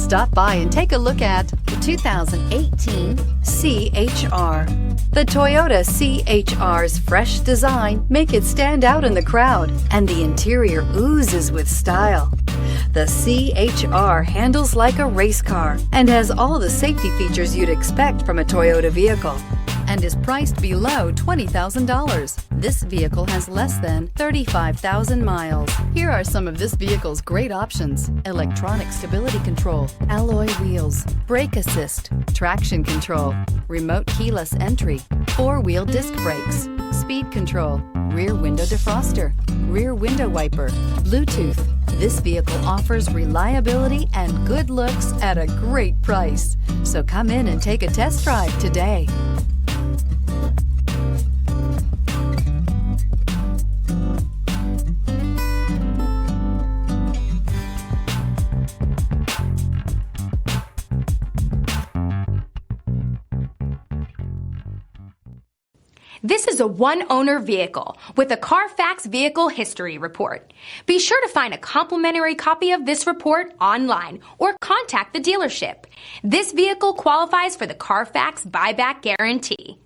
Stop by and take a look at the 2018 C-HR. The Toyota C-HR's fresh design make it stand out in the crowd, and the interior oozes with style. The C-HR handles like a race car and has all the safety features you'd expect from a Toyota vehicle, and is priced below $20,000. This vehicle has less than 35,000 miles. Here are some of this vehicle's great options: electronic stability control, alloy wheels, brake assist, traction control, remote keyless entry, four-wheel disc brakes, speed control, rear window defroster, rear window wiper, Bluetooth. This vehicle offers reliability and good looks at a great price. So come in and take a test drive today. This is a one-owner vehicle with a CARFAX Vehicle History Report. Be sure to find a complimentary copy of this report online or contact the dealership. This vehicle qualifies for the CARFAX Buyback Guarantee.